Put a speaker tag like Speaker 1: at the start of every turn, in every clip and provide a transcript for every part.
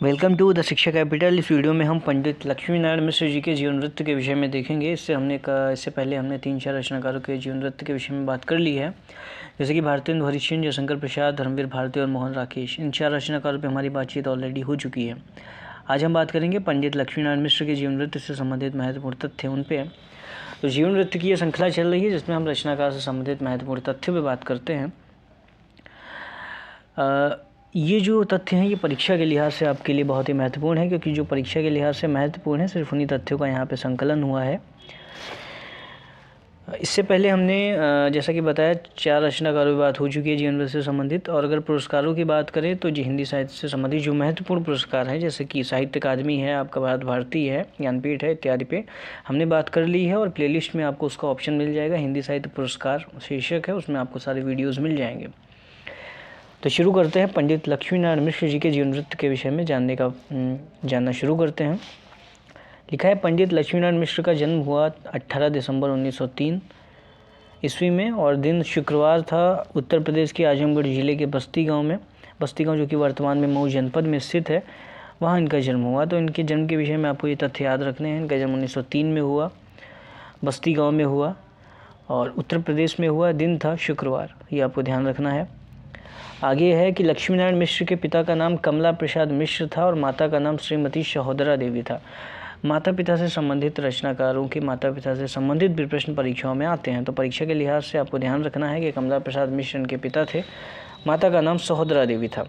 Speaker 1: Welcome to the शिक्षा capital. इस video में हम पंडित लक्ष्मी नारायण मिश्र जी के जीवन वृत्त के विषय में देखेंगे। इससे पहले हमने 3-4 रचनाकारों के जीवन वृत्त के विषय में बात कर ली है, जैसे कि भारतेंदु हरिश्चंद्र, जयशंकर प्रसाद, धर्मवीर भारती और मोहन राकेश। इन 4 रचनाकारों पर हमारी बातचीत ऑलरेडी हो चुकी है। आज हम बात करेंगे पंडित लक्ष्मी नारायण मिश्र के जीवन वृत्त से संबंधित महत्वपूर्ण तथ्य उन पर। तो जीवन वृत्त की यह श्रृंखला चल रही है जिसमें हम रचनाकार से संबंधित महत्वपूर्ण तथ्यों पर बात करते हैं। ये जो तथ्य हैं ये परीक्षा के लिहाज से आपके लिए बहुत ही महत्वपूर्ण है, क्योंकि जो परीक्षा के लिहाज से महत्वपूर्ण है सिर्फ उन्हीं तथ्यों का यहाँ पे संकलन हुआ है। इससे पहले हमने जैसा कि बताया 4 रचनाकारों की बात हो चुकी है जीवन वृत्त से संबंधित। और अगर पुरस्कारों की बात करें तो जी हिंदी साहित्य से संबंधित जो महत्वपूर्ण पुरस्कार हैं, जैसे कि साहित्य अकादमी है, आपका भारत भारती है, ज्ञानपीठ है, इत्यादि पे हमने बात कर ली है। और प्लेलिस्ट में आपको उसका ऑप्शन मिल जाएगा, हिंदी साहित्य पुरस्कार शीर्षक है, उसमें आपको सारे वीडियोज़ मिल जाएंगे। तो शुरू करते हैं पंडित लक्ष्मी नारायण मिश्र जी के जीवन वृत्त के विषय में जानना शुरू करते हैं। लिखा है, पंडित लक्ष्मी नारायण मिश्र का जन्म हुआ 18 दिसंबर 1903 ईस्वी में और दिन शुक्रवार था। उत्तर प्रदेश के आजमगढ़ जिले के बस्ती गांव में, बस्ती गांव जो कि वर्तमान में मऊ जनपद में स्थित है, वहाँ इनका जन्म हुआ। तो इनके जन्म के विषय में आपको ये तथ्य याद रखने हैं। इनका जन्म 1903 में हुआ, बस्ती गाँव में हुआ और उत्तर प्रदेश में हुआ। दिन था शुक्रवार, ये आपको ध्यान रखना है। आगे है कि लक्ष्मी नारायण मिश्र के पिता का नाम कमला प्रसाद मिश्र था और माता का नाम श्रीमती सहोदरा देवी था। माता पिता से संबंधित रचनाकारों के माता पिता से संबंधित भी प्रश्न परीक्षाओं में आते हैं। तो परीक्षा के लिहाज से आपको ध्यान रखना है कि कमला प्रसाद मिश्र इनके पिता थे, माता का नाम सहोदरा देवी था।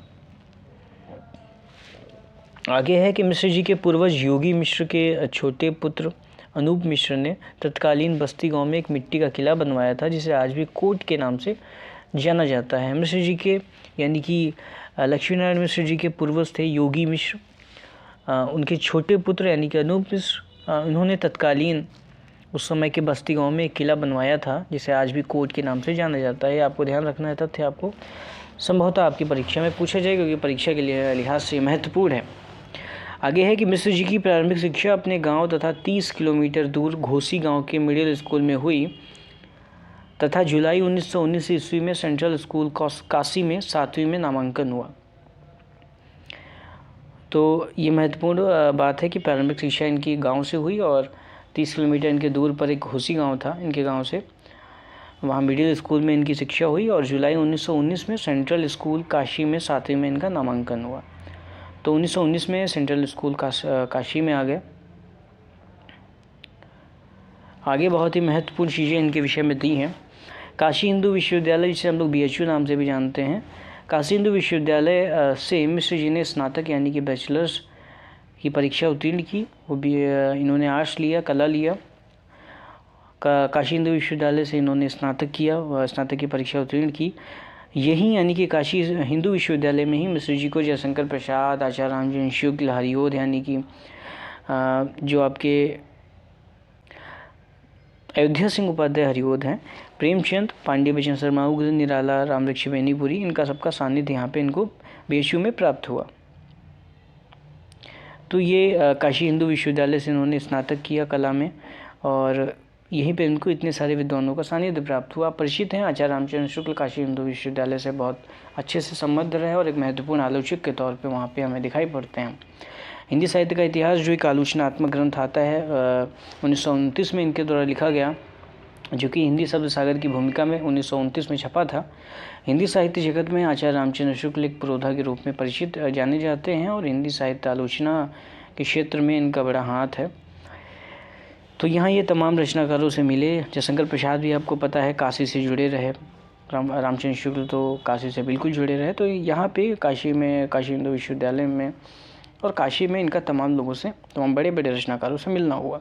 Speaker 1: आगे है कि मिश्र जी के पूर्वज योगी मिश्र के छोटे पुत्र अनूप मिश्र ने तत्कालीन बस्ती गाँव में एक मिट्टी का किला बनवाया था, जिसे आज भी कोट के नाम से जाना जाता है। मिश्र जी के यानी कि लक्ष्मी नारायण मिश्र जी के पूर्वज थे योगी मिश्र, उनके छोटे पुत्र यानी कि अनूप मिश्र, उन्होंने तत्कालीन उस समय के बस्ती गांव में एक किला बनवाया था, जिसे आज भी कोट के नाम से जाना जाता है। आपको ध्यान रखना है, तथ्य आपको संभवतः आपकी परीक्षा में पूछा जाए, क्योंकि परीक्षा के लिए लिहाज से महत्वपूर्ण है। आगे है कि मिश्र जी की प्रारंभिक शिक्षा अपने गाँव तथा 30 किलोमीटर दूर घोसी गाँव के मिडिल स्कूल में हुई तथा जुलाई 1919 ईस्वी में सेंट्रल स्कूल काशी में 7वीं में नामांकन हुआ। तो ये महत्वपूर्ण बात है कि प्रारंभिक शिक्षा इनकी गांव से हुई और 30 किलोमीटर इनके दूर पर एक घोसी गांव था इनके गांव से, वहाँ मिडिल स्कूल में इनकी शिक्षा हुई और जुलाई 1919 में सेंट्रल स्कूल काशी में 7वीं में इनका नामांकन हुआ। तो 1919 में सेंट्रल स्कूल काशी में आ गए। आगे बहुत ही महत्वपूर्ण चीज़ें इनके विषय में दी हैं। काशी हिंदू विश्वविद्यालय, जिसे हम लोग BHU नाम से भी जानते हैं, काशी हिंदू विश्वविद्यालय से मिश्र जी ने स्नातक यानी कि बैचलर्स की परीक्षा उत्तीर्ण की। वो भी इन्होंने आर्ट्स लिया, कला लिया। काशी हिंदू विश्वविद्यालय से इन्होंने स्नातक किया, स्नातक की परीक्षा उत्तीर्ण की। यही यानी कि काशी हिंदू विश्वविद्यालय में ही मिश्र जी को जयशंकर प्रसाद, आचार्य रामचंद्र शुक्ल, हरिओध यानी कि जो आपके अयोध्या सिंह उपाध्याय हरिओध हैं, प्रेमचंद, पांडे बचन शर्मा, उग्र निराला, रामरक्ष बेनीपुरी, इनका सबका सानिध्य यहाँ पे इनको BHU में प्राप्त हुआ। तो ये काशी हिंदू विश्वविद्यालय से इन्होंने स्नातक किया कला में और यहीं पे इनको इतने सारे विद्वानों का सानिध्य प्राप्त हुआ। परिचित हैं, आचार्य रामचंद्र शुक्ल काशी हिंदू विश्वविद्यालय से बहुत अच्छे से संबद्ध रहे और एक महत्वपूर्ण आलोचक के तौर पर वहाँ पर हमें दिखाई पड़ते हैं। हिंदी साहित्य का इतिहास जो एक आलोचनात्मक ग्रंथ आता है 1929 में इनके द्वारा लिखा गया, जो कि हिंदी शब्द सागर की भूमिका में 1929 में छपा था। हिंदी साहित्य जगत में आचार्य रामचंद्र शुक्ल एक पुरोधा के रूप में परिचित जाने जाते हैं और हिंदी साहित्य आलोचना के क्षेत्र में इनका बड़ा हाथ है। तो यहाँ ये तमाम रचनाकारों से मिले। जयशंकर प्रसाद भी आपको पता है काशी से जुड़े रहे, रामचंद्र शुक्ल तो काशी से बिल्कुल जुड़े रहे। तो यहाँ पे काशी हिंदू विश्वविद्यालय में और काशी में इनका तमाम लोगों से, तमाम बड़े बड़े रचनाकारों से मिलना हुआ।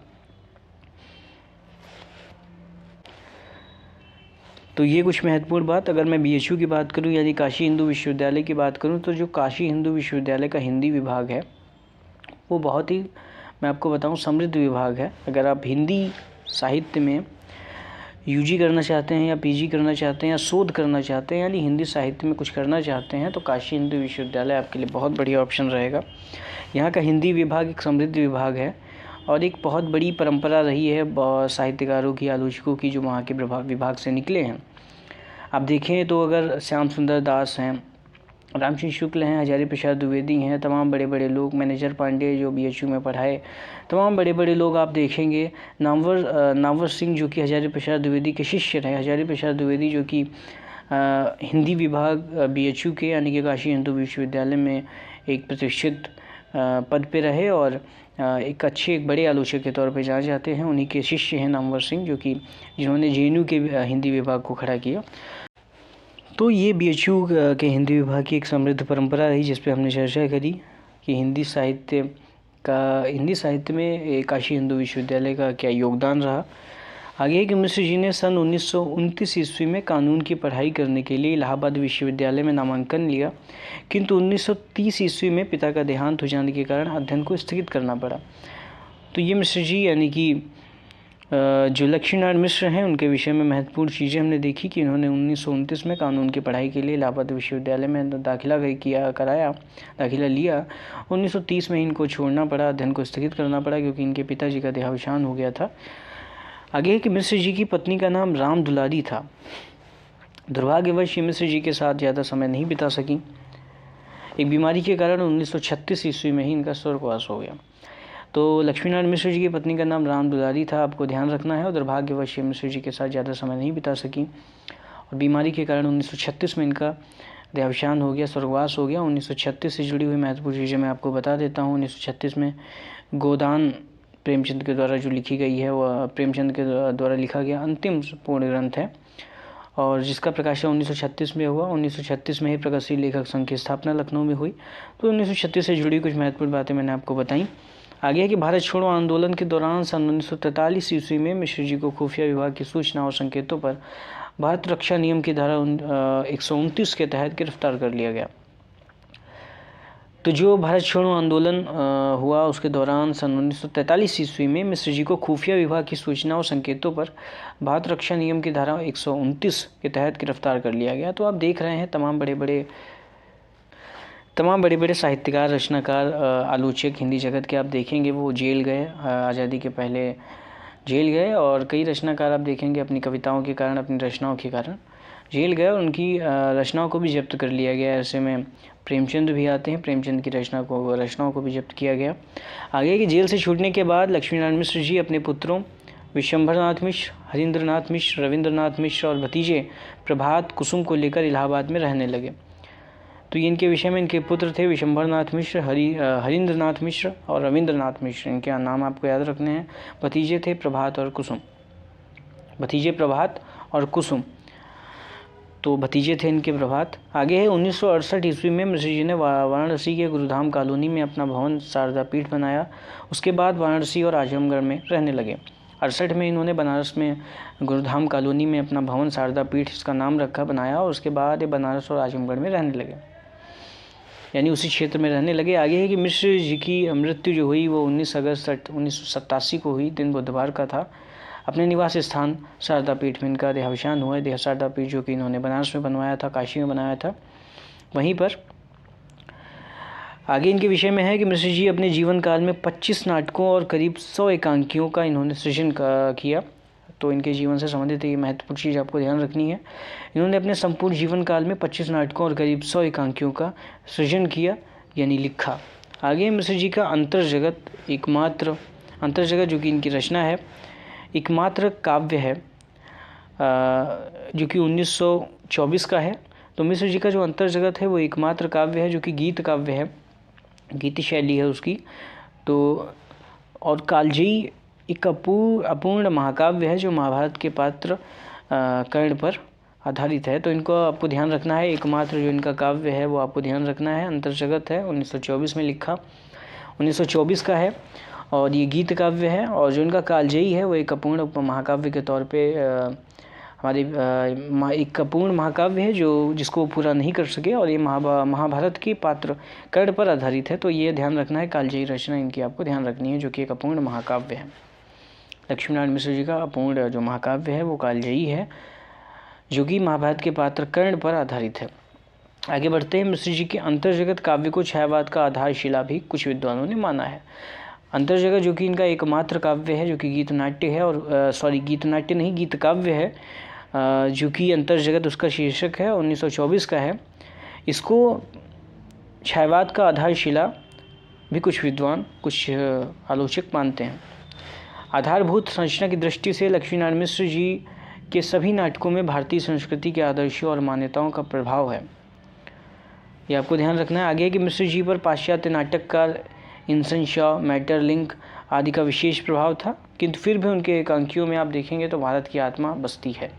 Speaker 1: तो ये कुछ महत्वपूर्ण बात। अगर मैं BHU की बात करूं यानी काशी हिंदू विश्वविद्यालय की बात करूं, तो जो काशी हिंदू विश्वविद्यालय का हिंदी विभाग है वो बहुत ही, मैं आपको बताऊं, समृद्ध विभाग है। अगर आप हिंदी साहित्य में UG करना चाहते हैं या PG करना चाहते हैं या शोध करना चाहते हैं यानी हिंदी साहित्य में कुछ करना चाहते हैं, तो काशी हिंदू विश्वविद्यालय आपके लिए बहुत बढ़िया ऑप्शन रहेगा। यहाँ का हिंदी विभाग एक समृद्ध विभाग है और एक बहुत बड़ी परंपरा रही है साहित्यकारों की, आलोचकों की, जो वहाँ के विभाग से निकले हैं। आप देखें तो अगर श्याम सुंदर दास हैं, रामचंद्र शुक्ल हैं, हजारी प्रसाद द्विवेदी हैं, तमाम बड़े बड़े लोग, मैनेजर पांडे जो बीएचयू में पढ़ाए, तमाम बड़े बड़े लोग आप देखेंगे। नामवर सिंह जो कि हजारी प्रसाद द्विवेदी के शिष्य रहे, हजारी प्रसाद द्विवेदी जो कि हिंदी विभाग बीएचयू के यानी कि काशी हिंदू विश्वविद्यालय में एक प्रतिष्ठित पद पे रहे और एक बड़े आलोचक के तौर पे जाने जाते हैं। उन्हीं के शिष्य हैं नामवर सिंह, जो कि जिन्होंने जेएनयू के हिंदी विभाग को खड़ा किया। तो ये बीएचयू के हिंदी विभाग की एक समृद्ध परंपरा रही, जिस पे हमने चर्चा करी कि हिंदी साहित्य में काशी हिंदू विश्वविद्यालय का क्या योगदान रहा। आगे कि मिश्र जी ने सन 1929 ईस्वी में कानून की पढ़ाई करने के लिए इलाहाबाद विश्वविद्यालय में नामांकन लिया, किंतु 1930 ईस्वी में पिता का देहांत हो जाने के कारण अध्ययन को स्थगित करना पड़ा। तो ये मिश्र जी यानी कि जो लक्ष्मीनारायण मिश्र हैं, उनके विषय में महत्वपूर्ण चीज़ें हमने देखी कि इन्होंने 1929 में कानून की पढ़ाई के लिए इलाहाबाद विश्वविद्यालय में दाखिला लिया। 1930 में इनको छोड़ना पड़ा, अध्ययन को स्थगित करना पड़ा, क्योंकि इनके पिताजी का देहावसान हो गया था। आगे है कि मिश्र जी की पत्नी का नाम राम दुलारी था। दुर्भाग्यवश ये मिश्र जी के साथ ज़्यादा समय नहीं बिता सकी। एक बीमारी के कारण 1936 ईस्वी में ही इनका स्वर्गवास हो गया। तो लक्ष्मीनारायण मिश्र जी की पत्नी का नाम राम दुलारी था, आपको ध्यान रखना है। और दुर्भाग्यवश ये मिश्र जी के साथ ज़्यादा समय नहीं बिता सकी और बीमारी के कारण 1936 में इनका देहावसान हो गया, स्वर्गवास हो गया। 1936 से जुड़ी हुई महत्वपूर्ण चीज़ें मैं आपको बता देता हूँ। 1936 में गोदान प्रेमचंद के द्वारा जो लिखी गई है, वह प्रेमचंद के द्वारा लिखा गया अंतिम पूर्ण ग्रंथ है और जिसका प्रकाशन 1936 में हुआ। 1936 में ही प्रगतिशील लेखक संघ की स्थापना लखनऊ में हुई। तो 1936 से जुड़ी कुछ महत्वपूर्ण बातें मैंने आपको बताई। आगे है कि भारत छोड़ो आंदोलन के दौरान सन 1943 ईस्वी में मिश्र जी को खुफिया विभाग की सूचना और संकेतों पर भारत रक्षा नियम की धारा 129 के तहत गिरफ्तार कर लिया गया। तो जो भारत छोड़ो आंदोलन हुआ उसके दौरान सन 1943 ईस्वी में मिश्र जी को खुफिया विभाग की सूचना और संकेतों पर भारत रक्षा नियम की धारा 129 के तहत गिरफ्तार कर लिया गया। तो आप देख रहे हैं तमाम बड़े बड़े साहित्यकार, रचनाकार, आलोचक हिंदी जगत के आप देखेंगे वो जेल गए, आज़ादी के पहले जेल गए। और कई रचनाकार आप देखेंगे अपनी कविताओं के कारण, अपनी रचनाओं के कारण जेल गए और उनकी रचनाओं को भी जब्त कर लिया गया। ऐसे में प्रेमचंद भी आते हैं, प्रेमचंद की रचनाओं को भी जब्त किया गया। आगे कि जेल से छूटने के बाद लक्ष्मीनारायण मिश्र जी अपने पुत्रों विशंभरनाथ मिश्र, हरींद्रनाथ मिश्र, रविंद्रनाथ मिश्र और भतीजे प्रभात कुसुम को लेकर इलाहाबाद में रहने लगे। तो इनके विषय में इनके पुत्र थे विशंभरनाथ मिश्र, हरींद्रनाथ मिश्र और रविंद्रनाथ मिश्र। इनके नाम आपको याद रखने हैं। भतीजे थे प्रभात और कुसुम, भतीजे प्रभात और कुसुम। तो भतीजे थे इनके प्रभात। आगे है 1968 ईस्वी में मिश्र जी ने वाराणसी के गुरुधाम कॉलोनी में अपना भवन शारदा पीठ बनाया। उसके बाद वाराणसी और आजमगढ़ में रहने लगे। 68 में इन्होंने बनारस में गुरुधाम कॉलोनी में अपना भवन शारदा पीठ इसका नाम बनाया और उसके बाद ये बनारस और आजमगढ़ में रहने लगे, यानी उसी क्षेत्र में रहने लगे। आगे है कि मिश्र जी की मृत्यु जो हुई वो 19 अगस्त 1987 को हुई, दिन बुधवार का था। अपने निवास स्थान शारदा पीठ में इनका देहावसान हुआ है। शारदा पीठ जो कि इन्होंने बनारस में बनवाया था, काशी में बनाया था, वहीं पर। आगे इनके विषय में है कि मिश्र जी अपने जीवन काल में 25 नाटकों और करीब 100 एकांकियों का इन्होंने सृजन किया। तो इनके जीवन से संबंधित ये महत्वपूर्ण चीज़ आपको ध्यान रखनी है। इन्होंने अपने संपूर्ण जीवन काल में 25 नाटकों और करीब 100 एकांकियों का सृजन किया, यानी लिखा। आगे मिश्र जी का अंतर्जगत जो कि इनकी रचना है, एकमात्र काव्य है जो कि 1924 का है। तो मिश्र जी का जो अंतर्जगत है वो एकमात्र काव्य है जो कि गीत काव्य है, गीति शैली है उसकी। तो और कालजयी एक अपूर्ण महाकाव्य है जो महाभारत के पात्र कर्ण पर आधारित है। तो इनको आपको ध्यान रखना है। एकमात्र जो इनका काव्य है वो आपको ध्यान रखना है। अंतर्जगत है, 1924 में लिखा, 1924 का है और ये गीत काव्य है। और जो इनका कालजयी है वो एक अपूर्ण महाकाव्य के तौर पे एक अपूर्ण महाकाव्य है जिसको पूरा नहीं कर सके और ये महाभारत के पात्र कर्ण पर आधारित है। तो ये ध्यान रखना है, कालजयी रचना इनकी आपको ध्यान रखनी है जो कि एक अपूर्ण महाकाव्य है। लक्ष्मीनारायण मिश्र जी का अपूर्ण जो महाकाव्य है वो कालजयी है जो कि महाभारत के पात्र कर्ण पर आधारित है। आगे बढ़ते हैं। मिश्र जी के अंतर्जगत काव्य को छायावाद का आधारशिला भी कुछ विद्वानों ने माना है। अंतर्जगत जो कि इनका एकमात्र काव्य है जो कि गीत नाट्य है और गीत काव्य है जो कि अंतर्जगत उसका शीर्षक है, 1924 का है। इसको छायावाद का आधारशिला भी कुछ विद्वान, कुछ आलोचक मानते हैं। आधारभूत संरचना की दृष्टि से लक्ष्मीनारायण मिश्र जी के सभी नाटकों में भारतीय संस्कृति के आदर्शों और मान्यताओं का प्रभाव है। ये आपको ध्यान रखना है आगे कि मिश्र जी पर पाश्चात्य नाटककार इंसन शॉ, मैटरलिंक आदि का विशेष प्रभाव था, किंतु फिर भी उनके एकांकियों में आप देखेंगे तो भारत की आत्मा बसती है।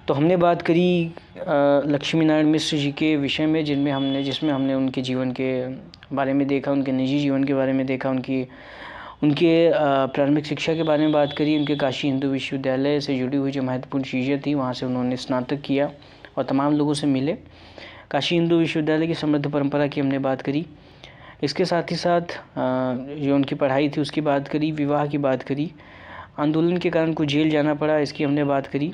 Speaker 1: तो हमने बात करी लक्ष्मीनारायण मिश्र जी के विषय में, जिसमें हमने उनके जीवन के बारे में देखा, उनके निजी जीवन के बारे में देखा, उनके प्रारंभिक शिक्षा के बारे में बात करी, उनके काशी हिंदू विश्वविद्यालय से जुड़ी हुई जो महत्वपूर्ण चीज़ें थी वहाँ से उन्होंने स्नातक किया और तमाम लोगों से मिले। काशी हिंदू विश्वविद्यालय की समृद्ध परंपरा की हमने बात करी। इसके साथ ही साथ जो उनकी पढ़ाई थी उसकी बात करी, विवाह की बात करी, आंदोलन के कारण कुछ जेल जाना पड़ा इसकी हमने बात करी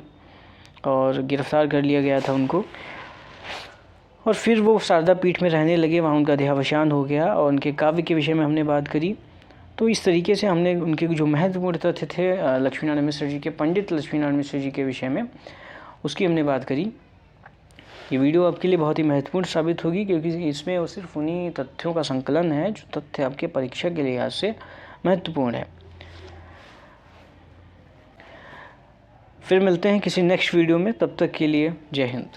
Speaker 1: और गिरफ़्तार कर लिया गया था उनको, और फिर वो शारदा पीठ में रहने लगे, वहाँ उनका देहावसान हो गया, और उनके काव्य के विषय में हमने बात करी। तो इस तरीके से हमने उनके जो महत्वपूर्ण तथ्य थे लक्ष्मीनारायण मिश्र जी के, पंडित लक्ष्मीनारायण मिश्र जी के विषय में, उसकी हमने बात करी। ये वीडियो आपके लिए बहुत ही महत्वपूर्ण साबित होगी क्योंकि इसमें वो सिर्फ उन्हीं तथ्यों का संकलन है जो तथ्य आपके परीक्षा के लिहाज से महत्वपूर्ण है। फिर मिलते हैं किसी नेक्स्ट वीडियो में, तब तक के लिए जय हिंद।